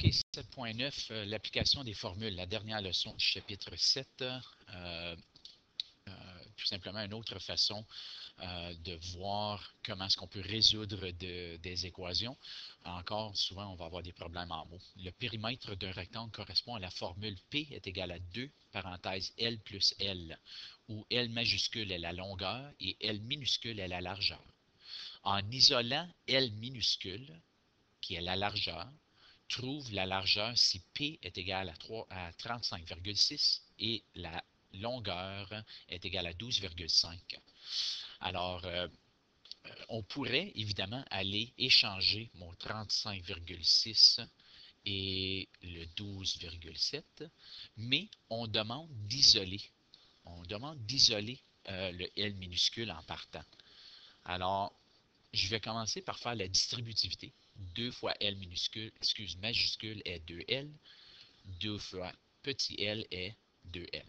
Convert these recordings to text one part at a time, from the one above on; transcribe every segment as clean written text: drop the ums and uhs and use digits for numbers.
OK, 7.9, l'application des formules, la dernière leçon du chapitre 7. Tout simplement une autre façon de voir comment est-ce qu'on peut résoudre des équations. Encore, souvent, on va avoir des problèmes en mots. Le périmètre d'un rectangle correspond à la formule P est égal à 2, parenthèse L plus L, où L majuscule est la longueur et L minuscule est la largeur. En isolant L minuscule, qui est la largeur, trouve la largeur si P est égal à 35,6 et la longueur est égale à 12,5. Alors, on pourrait évidemment aller échanger mon 35,6 et le 12,7, mais on demande d'isoler. On demande d'isoler le L minuscule en partant. Alors, je vais commencer par faire la distributivité. 2 fois L majuscule est 2L. 2 fois petit l est 2L.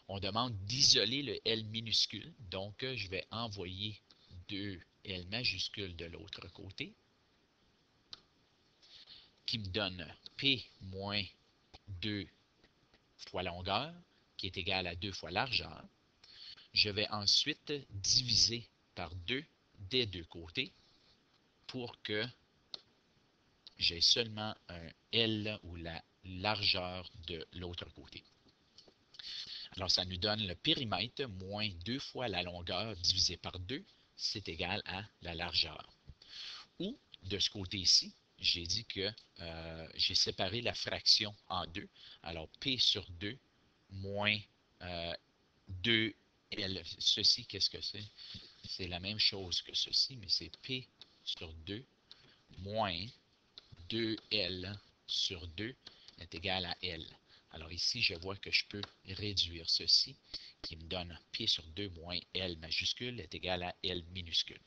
On demande d'isoler le L minuscule, donc je vais envoyer 2L majuscule de l'autre côté, qui me donne P moins 2 fois longueur, qui est égal à 2 fois largeur. Je vais ensuite diviser par 2 des deux côtés pour que j'ai seulement un L ou la largeur de l'autre côté. Alors, ça nous donne le périmètre moins 2 fois la longueur divisé par 2, c'est égal à la largeur. Ou, de ce côté-ci, j'ai dit que j'ai séparé la fraction en deux. Alors, P sur 2 moins 2L. Ceci, qu'est-ce que c'est? C'est la même chose que ceci, mais c'est P sur 2 moins 2L sur 2 est égal à L. Alors ici, je vois que je peux réduire ceci, qui me donne P sur 2 moins L majuscule est égal à L minuscule.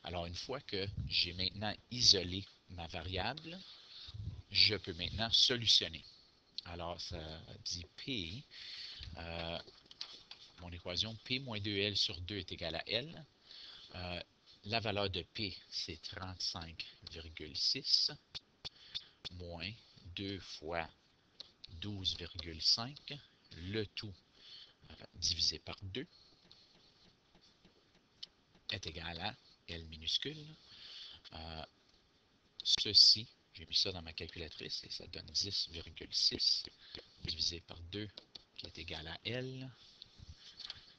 Alors, une fois que j'ai maintenant isolé ma variable, je peux maintenant solutionner. Alors, ça dit P, mon équation P moins 2L sur 2 est égal à L. La valeur de P, c'est 35,6 moins 2 fois 12,5, le tout divisé par 2 est égal à L minuscule. Ceci, j'ai mis ça dans ma calculatrice et ça donne 10,6 divisé par 2 qui est égal à L.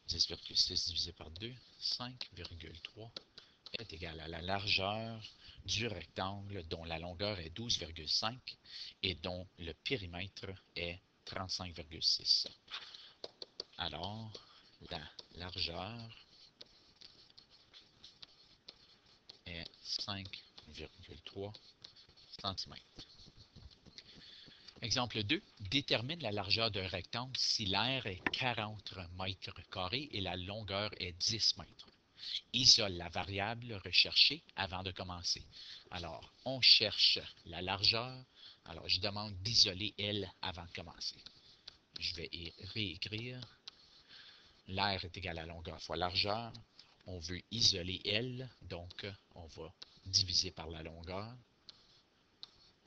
10,6 divisé par 2, 5,3 est égal à la largeur du rectangle dont la longueur est 12,5 et dont le périmètre est 35,6. Alors, la largeur est 5,3 cm. Exemple 2. Détermine la largeur d'un rectangle si l'aire est 40 mètres carrés et la longueur est 10 mètres. Isole la variable recherchée avant de commencer. Alors, on cherche la largeur. Alors, je demande d'isoler L avant de commencer. Je vais réécrire. L'aire est égal à longueur fois largeur. On veut isoler L, donc on va diviser par la longueur.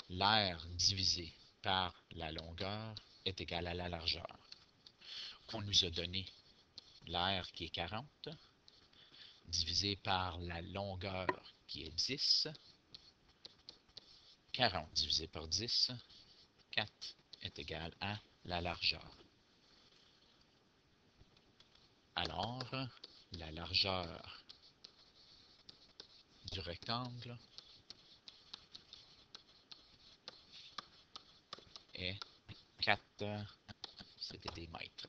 L'aire divisé par la longueur est égal à la largeur. On nous a donné l'aire qui est 40, divisé par la longueur qui est 10. 40 divisé par 10, 4 est égal à la largeur. Alors, la largeur du rectangle est 4, c'était des mètres.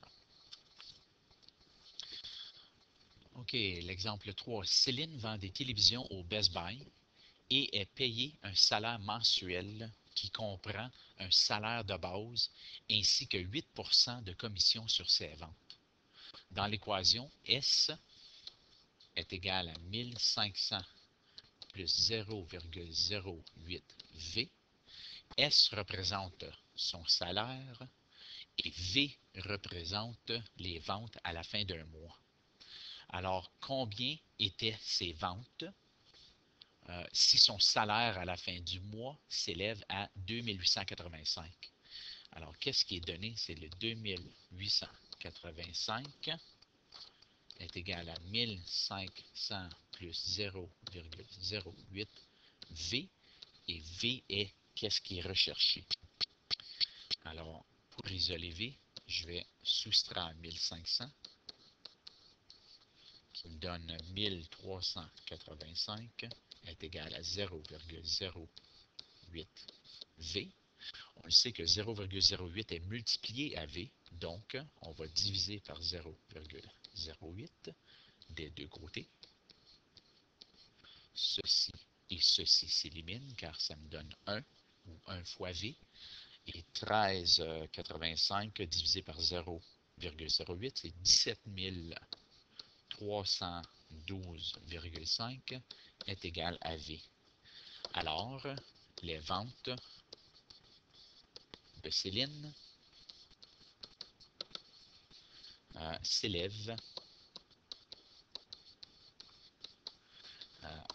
OK, l'exemple 3. Céline vend des télévisions au Best Buy et est payée un salaire mensuel qui comprend un salaire de base ainsi que 8% de commission sur ses ventes. Dans l'équation, S est égal à 1500 plus 0,08 V. S représente son salaire et V représente les ventes à la fin d'un mois. Alors, combien étaient ces ventes? si son salaire à la fin du mois s'élève à 2885. Alors, qu'est-ce qui est donné? C'est le 2885 est égal à 1500 plus 0,08 V. Et V est qu'est-ce qui est recherché. Alors, pour isoler V, je vais soustraire 1500 qui me donne 1385 est égal à 0,08 V. On le sait que 0,08 est multiplié à V, donc on va diviser par 0,08 des deux côtés. Ceci et ceci s'éliminent car ça me donne 1 ou 1 fois V. Et 13,85 divisé par 0,08, c'est 17 312,5 est égal à V. Alors, les ventes de Céline s'élèvent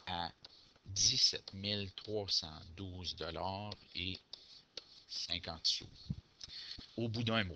à 17 312 $ et 50 sous au bout d'un mois.